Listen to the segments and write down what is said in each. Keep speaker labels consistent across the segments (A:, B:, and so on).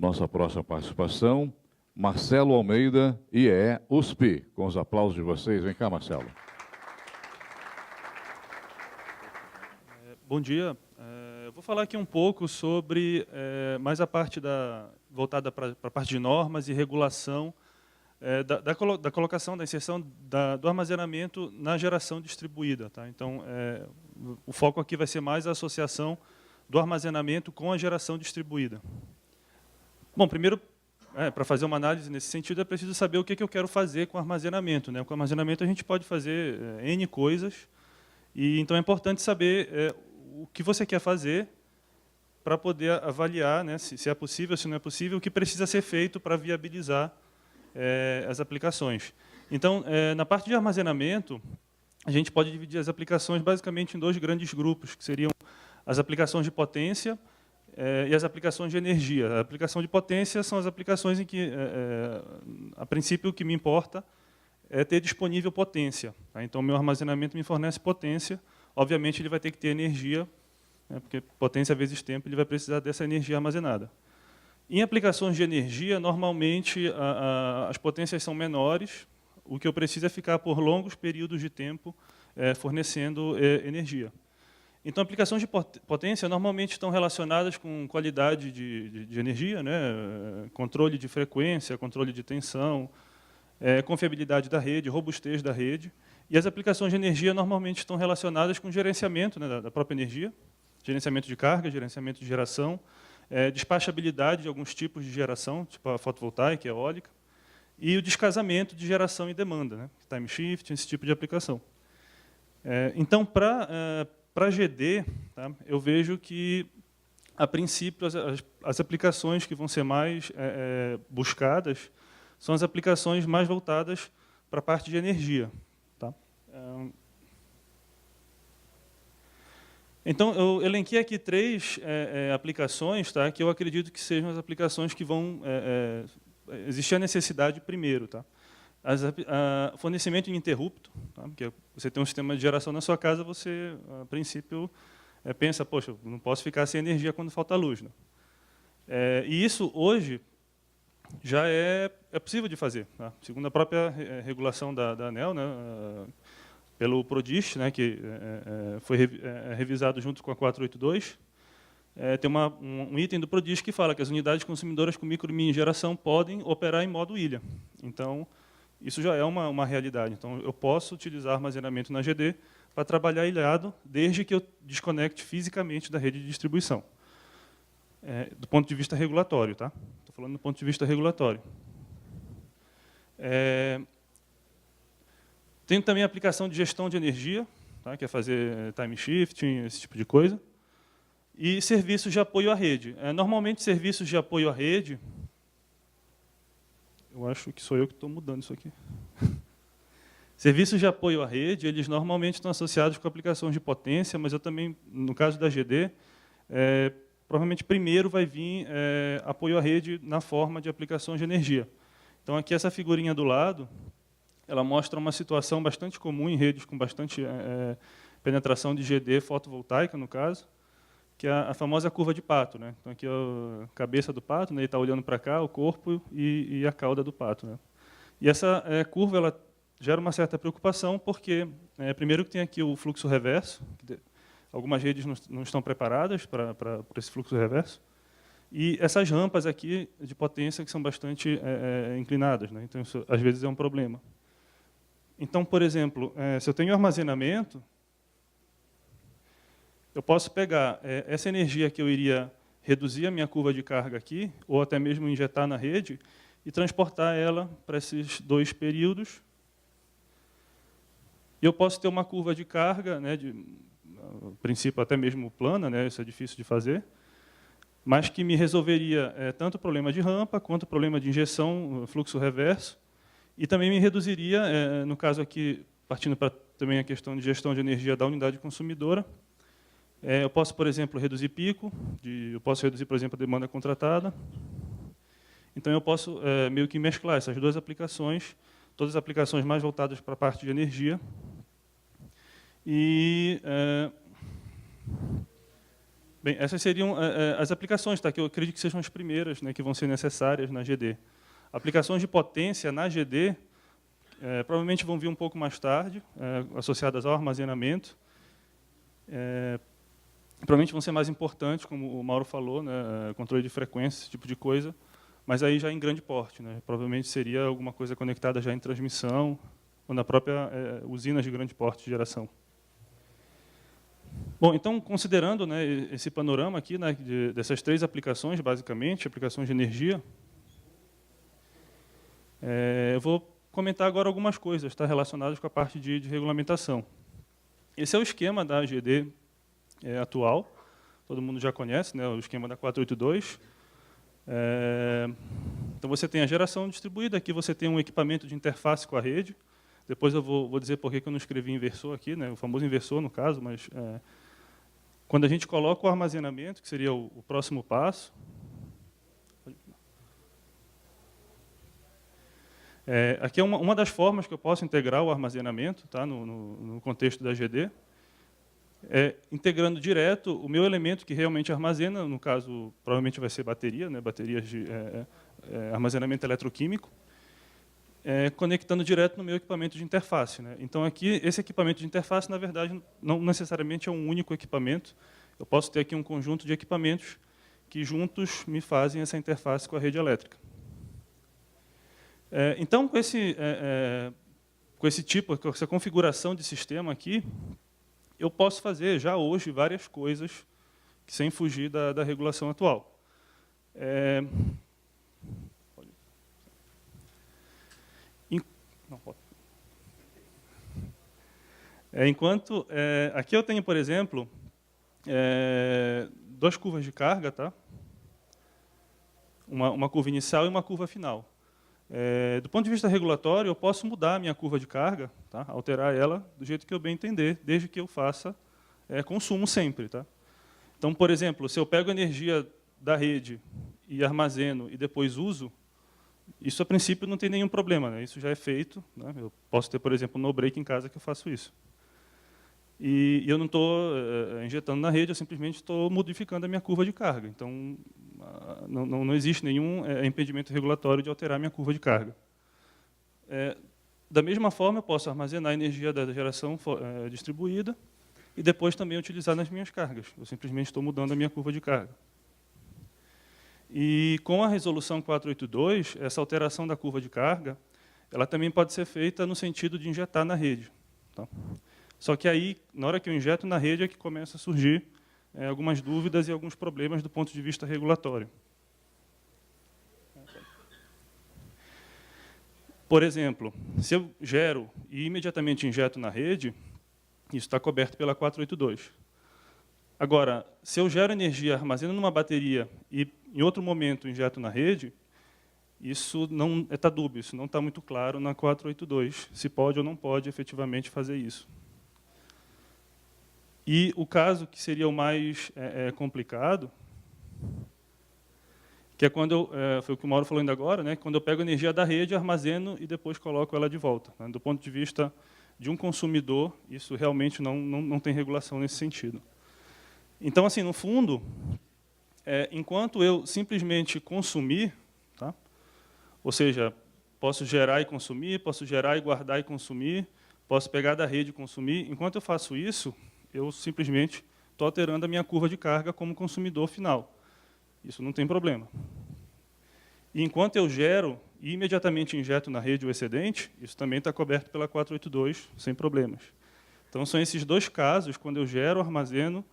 A: Nossa próxima participação, Marcelo Almeida, IE USP. Com os aplausos de vocês. Vem cá, Marcelo.
B: Bom dia. Eu vou falar aqui um pouco sobre mais a parte voltada para a parte de normas e regulação da colocação, da inserção do armazenamento na geração distribuída. Tá? Então, o foco aqui vai ser mais a associação do armazenamento com a geração distribuída. Bom, primeiro, para fazer uma análise nesse sentido, é preciso saber o que eu quero fazer com o armazenamento. Né? Com o armazenamento, a gente pode fazer N coisas, e então é importante saber o que você quer fazer para poder avaliar, né, se é possível, se não é possível, o que precisa ser feito para viabilizar as aplicações. Então, na parte de armazenamento, a gente pode dividir as aplicações basicamente em dois grandes grupos, que seriam as aplicações de potência e as aplicações de energia. A aplicação de potência são as aplicações em que, a princípio, o que me importa é ter disponível potência. Tá? Então, o meu armazenamento me fornece potência. Obviamente, ele vai ter que ter energia, né, porque potência vezes tempo, ele vai precisar dessa energia armazenada. Em aplicações de energia, normalmente, as potências são menores. O que eu preciso é ficar por longos períodos de tempo fornecendo energia. Então, aplicações de potência normalmente estão relacionadas com qualidade de energia, né? Controle de frequência, controle de tensão, confiabilidade da rede, robustez da rede. E as aplicações de energia normalmente estão relacionadas com gerenciamento, né, da própria energia, gerenciamento de carga, gerenciamento de geração, despachabilidade de alguns tipos de geração, tipo a fotovoltaica, a eólica, e o descasamento de geração e demanda, né, time shift, esse tipo de aplicação. Então, para GD, tá, eu vejo que, a princípio, as aplicações que vão ser mais buscadas são as aplicações mais voltadas para a parte de energia. Tá? Então, eu elenquei aqui três aplicações, tá, que eu acredito que sejam as aplicações que vão existir a necessidade primeiro. Tá? Fornecimento ininterrupto, tá? Porque você tem um sistema de geração na sua casa, você, a princípio, pensa, poxa, não posso ficar sem energia quando falta luz. Né? E isso, hoje, já é possível de fazer. Tá? Segundo a própria regulação da ANEEL, né, pelo PRODIST, né, que foi revisado junto com a 482, tem um item do PRODIST que fala que as unidades consumidoras com micro e mini geração podem operar em modo ilha. Então, isso já é uma realidade. Então, eu posso utilizar armazenamento na GD para trabalhar ilhado, desde que eu desconecte fisicamente da rede de distribuição. Do ponto de vista regulatório. Tá? Estou falando do ponto de vista regulatório. Tem também a aplicação de gestão de energia, tá? Que é fazer time shifting, esse tipo de coisa. E serviços de apoio à rede. Normalmente, serviços de apoio à rede... Eu acho que sou eu que estou mudando isso aqui. Serviços de apoio à rede, eles normalmente estão associados com aplicações de potência, mas eu também, no caso da GD, provavelmente primeiro vai vir apoio à rede na forma de aplicações de energia. Então, aqui essa figurinha do lado, ela mostra uma situação bastante comum em redes com bastante penetração de GD fotovoltaica, no caso, que é a famosa curva de pato. Né? Então, aqui é a cabeça do pato, né? Ele está olhando para cá, o corpo e a cauda do pato. Né? E essa curva ela gera uma certa preocupação, porque, primeiro, que tem aqui o fluxo reverso, algumas redes não estão preparadas para esse fluxo reverso, e essas rampas aqui de potência que são bastante inclinadas. Né? Então, isso, às vezes, é um problema. Então, por exemplo, se eu tenho armazenamento, eu posso pegar essa energia que eu iria reduzir a minha curva de carga aqui, ou até mesmo injetar na rede, e transportar ela para esses dois períodos. E eu posso ter uma curva de carga, né, a princípio até mesmo plana, né, isso é difícil de fazer, mas que me resolveria tanto o problema de rampa, quanto o problema de injeção, fluxo reverso, e também me reduziria, no caso aqui, partindo para também a questão de gestão de energia da unidade consumidora, eu posso, por exemplo, reduzir pico, eu posso reduzir, por exemplo, a demanda contratada. Então, eu posso meio que mesclar essas duas aplicações, todas as aplicações mais voltadas para a parte de energia. E Bem, essas seriam as aplicações, tá, que eu acredito que sejam as primeiras, né, que vão ser necessárias na GD. Aplicações de potência na GD provavelmente vão vir um pouco mais tarde, associadas ao armazenamento. Provavelmente vão ser mais importantes, como o Mauro falou, né, controle de frequência, esse tipo de coisa, mas aí já em grande porte, né? Provavelmente seria alguma coisa conectada já em transmissão, ou na própria usina de grande porte de geração. Bom, então, considerando, né, esse panorama aqui, né, dessas 3 aplicações, basicamente, aplicações de energia, eu vou comentar agora algumas coisas, tá, relacionadas com a parte de regulamentação. Esse é o esquema da AGD atual, todo mundo já conhece, né, o esquema da 482. Então, você tem a geração distribuída, aqui você tem um equipamento de interface com a rede. Depois eu vou dizer por que eu não escrevi inversor aqui, né, o famoso inversor, no caso, mas quando a gente coloca o armazenamento, que seria o próximo passo, aqui é uma das formas que eu posso integrar o armazenamento, tá, no contexto da GD, integrando direto o meu elemento que realmente armazena, no caso, provavelmente vai ser bateria, né, baterias de armazenamento eletroquímico, conectando direto no meu equipamento de interface, né. Então, aqui, esse equipamento de interface, na verdade, não necessariamente é um único equipamento. Eu posso ter aqui um conjunto de equipamentos que juntos me fazem essa interface com a rede elétrica. Então, com esse tipo, com essa configuração de sistema aqui, eu posso fazer já hoje várias coisas sem fugir da regulação atual. Enquanto aqui eu tenho, por exemplo, 2 curvas de carga, tá? Uma curva inicial e uma curva final. Do ponto de vista regulatório, eu posso mudar a minha curva de carga, tá? Alterar ela do jeito que eu bem entender, desde que eu faça consumo sempre. Tá? Então, por exemplo, se eu pego energia da rede e armazeno e depois uso, isso, a princípio, não tem nenhum problema, né? Isso já é feito. Né? Eu posso ter, por exemplo, um no-break em casa que eu faço isso. E eu não estou injetando na rede, eu simplesmente estou modificando a minha curva de carga. Então, não existe nenhum impedimento regulatório de alterar a minha curva de carga. Da mesma forma, eu posso armazenar a energia da geração distribuída e depois também utilizar nas minhas cargas. Eu simplesmente estou mudando a minha curva de carga. E com a resolução 482, essa alteração da curva de carga, ela também pode ser feita no sentido de injetar na rede. Tá? Só que aí, na hora que eu injeto na rede, é que começa a surgir algumas dúvidas e alguns problemas do ponto de vista regulatório. Por exemplo, se eu gero e imediatamente injeto na rede, isso está coberto pela 482. Agora, se eu gero energia, armazeno numa bateria e, em outro momento, injeto na rede, isso não está dúbio, isso não está muito claro na 482, se pode ou não pode efetivamente fazer isso. E o caso que seria o mais complicado, que é quando foi o que o Mauro falou ainda agora, né, quando eu pego energia da rede, armazeno e depois coloco ela de volta. Né? Do ponto de vista de um consumidor, isso realmente não tem regulação nesse sentido. Então, assim, no fundo, enquanto eu simplesmente consumir, tá? Ou seja, posso gerar e consumir, posso gerar e guardar e consumir, posso pegar da rede e consumir, enquanto eu faço isso, eu simplesmente estou alterando a minha curva de carga como consumidor final. Isso não tem problema. E enquanto eu gero e imediatamente injeto na rede o excedente, isso também está coberto pela 482, sem problemas. Então, são esses 2 casos, quando eu gero, armazeno,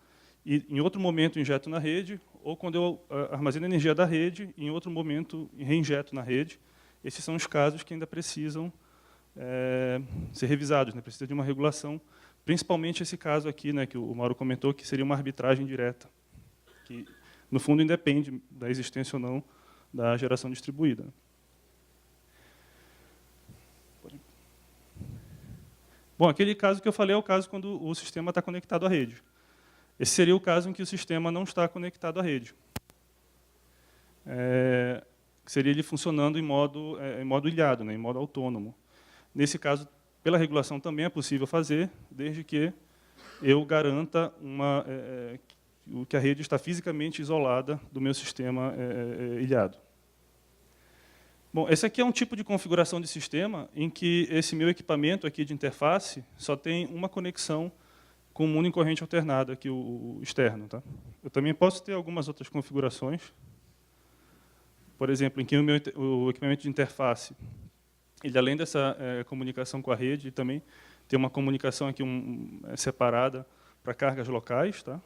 B: e em outro momento injeto na rede, ou quando eu armazeno energia da rede, e em outro momento reinjeto na rede. Esses são os casos que ainda precisam ser revisados, né? Precisa de uma regulação, principalmente esse caso aqui, né, que o Mauro comentou, que seria uma arbitragem direta, que, no fundo, independe da existência ou não da geração distribuída. Bom, aquele caso que eu falei é o caso quando o sistema está conectado à rede. Esse seria o caso em que o sistema não está conectado à rede. Seria ele funcionando em modo ilhado, né, em modo autônomo. Nesse caso, pela regulação também é possível fazer, desde que eu garanta que a rede está fisicamente isolada do meu sistema ilhado. Bom, esse aqui é um tipo de configuração de sistema em que esse meu equipamento aqui de interface só tem uma conexão com o mundo em corrente alternada, aqui o externo. Tá? Eu também posso ter algumas outras configurações. Por exemplo, em que o equipamento de interface, ele, além dessa comunicação com a rede, também tem uma comunicação aqui separada para cargas locais. Tá?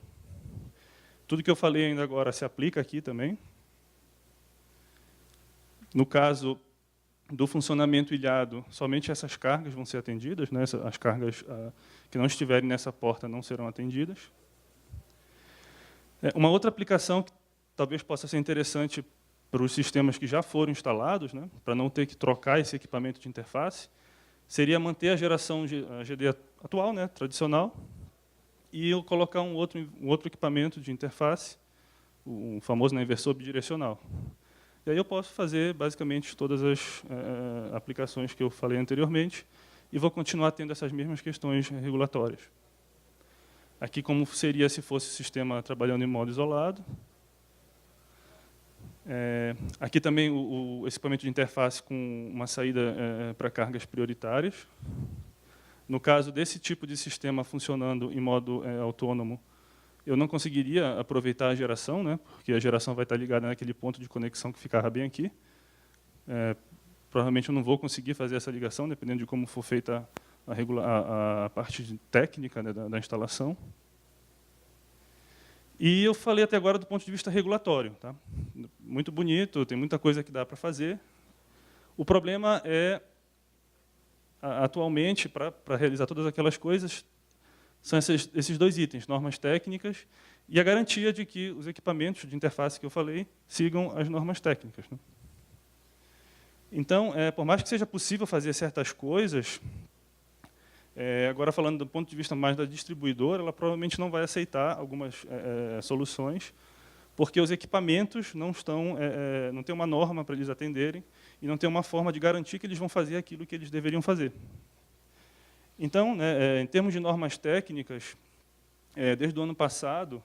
B: Tudo que eu falei ainda agora se aplica aqui também. No caso do funcionamento ilhado, somente essas cargas vão ser atendidas, né? As cargas que não estiverem nessa porta não serão atendidas. Uma outra aplicação que talvez possa ser interessante para os sistemas que já foram instalados, né? Para não ter que trocar esse equipamento de interface, seria manter a geração GD atual, né? Tradicional, e eu colocar um outro equipamento de interface, o famoso, né, inversor bidirecional. E aí eu posso fazer, basicamente, todas as aplicações que eu falei anteriormente e vou continuar tendo essas mesmas questões regulatórias. Aqui, como seria se fosse o sistema trabalhando em modo isolado. Aqui também esse equipamento de interface com uma saída para cargas prioritárias. No caso desse tipo de sistema funcionando em modo autônomo, eu não conseguiria aproveitar a geração, né, porque a geração vai estar ligada naquele ponto de conexão que ficava bem aqui. Provavelmente eu não vou conseguir fazer essa ligação, dependendo de como for feita a parte técnica, né, da instalação. E eu falei até agora do ponto de vista regulatório. Tá? Muito bonito, tem muita coisa que dá para fazer. O problema é, atualmente, para realizar todas aquelas coisas, são esses dois itens, normas técnicas e a garantia de que os equipamentos de interface que eu falei sigam as normas técnicas. Né? Então, por mais que seja possível fazer certas coisas, agora falando do ponto de vista mais da distribuidora, ela provavelmente não vai aceitar algumas soluções, porque os equipamentos não tem uma norma para eles atenderem e não tem uma forma de garantir que eles vão fazer aquilo que eles deveriam fazer. Então, né, em termos de normas técnicas, desde o ano passado,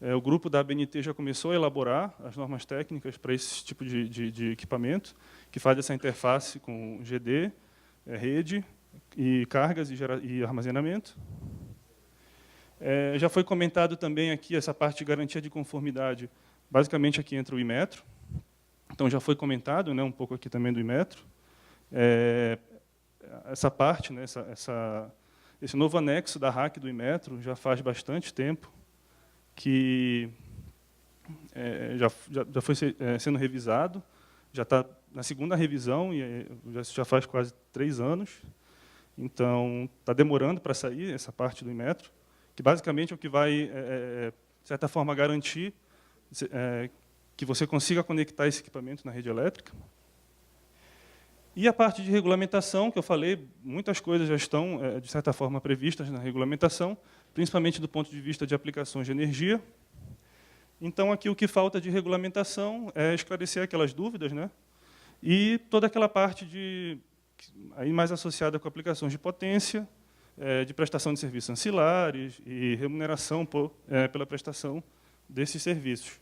B: o grupo da ABNT já começou a elaborar as normas técnicas para esse tipo de equipamento, que faz essa interface com GD, rede, e cargas e armazenamento. Já foi comentado também aqui essa parte de garantia de conformidade, basicamente aqui entra o Inmetro. Então, já foi comentado, né, um pouco aqui também do Inmetro. Essa parte, né, esse novo anexo da RAC do Inmetro já faz bastante tempo que já foi sendo revisado, já está na segunda revisão e já faz quase 3 anos. Então, está demorando para sair essa parte do Inmetro, que basicamente é o que vai, de certa forma, garantir que você consiga conectar esse equipamento na rede elétrica. E a parte de regulamentação, que eu falei, muitas coisas já estão, de certa forma, previstas na regulamentação, principalmente do ponto de vista de aplicações de energia. Então, aqui o que falta de regulamentação é esclarecer aquelas dúvidas, né? E toda aquela parte aí mais associada com aplicações de potência, de prestação de serviços ancilares e remuneração pela prestação desses serviços.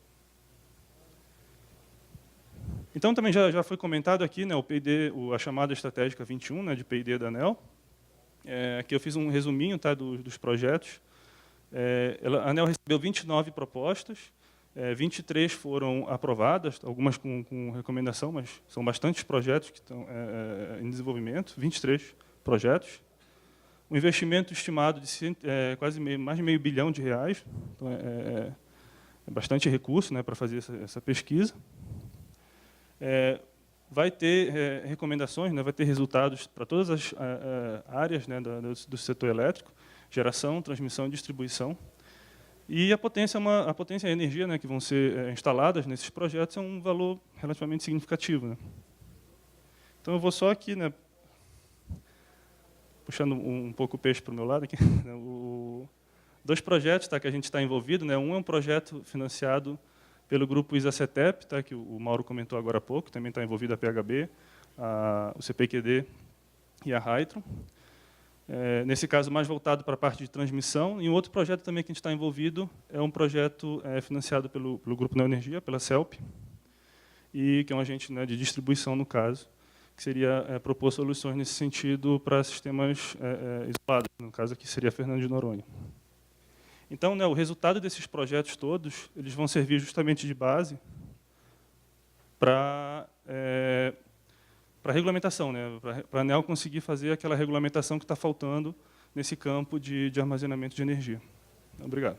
B: Então, também já foi comentado aqui, né, o P&D, a chamada estratégica 21, né, de P&D da ANEEL. Aqui eu fiz um resuminho, tá, dos projetos. A ANEEL recebeu 29 propostas, 23 foram aprovadas, algumas com recomendação, mas são bastantes projetos que estão em desenvolvimento, 23 projetos. Um investimento estimado de quase mais de R$500 bilhão. Então, é bastante recurso, né, para fazer essa pesquisa. Vai ter recomendações, né, vai ter resultados para todas as áreas, né, do setor elétrico, geração, transmissão e distribuição. E a potência e a energia, né, que vão ser instaladas nesses projetos é um valor relativamente significativo. Né. Então, eu vou só aqui, né, puxando um pouco o peixe para o meu lado aqui, né, 2 projetos, tá, que a gente está envolvido. Né, um é um projeto financiado pelo grupo ISA-CETEP, tá, que o Mauro comentou agora há pouco, também está envolvido a PHB, o CPQD e a Hytron. nesse caso mais voltado para a parte de transmissão. E um outro projeto também que a gente está envolvido é um projeto financiado pelo Grupo Neoenergia, pela CELP, e que é um agente, né, de distribuição, no caso, que seria propor soluções nesse sentido para sistemas isolados, no caso aqui seria Fernando de Noronha. Então, né, o resultado desses projetos todos, eles vão servir justamente de base para a regulamentação, né, para a ANEEL conseguir fazer aquela regulamentação que está faltando nesse campo de armazenamento de energia. Obrigado.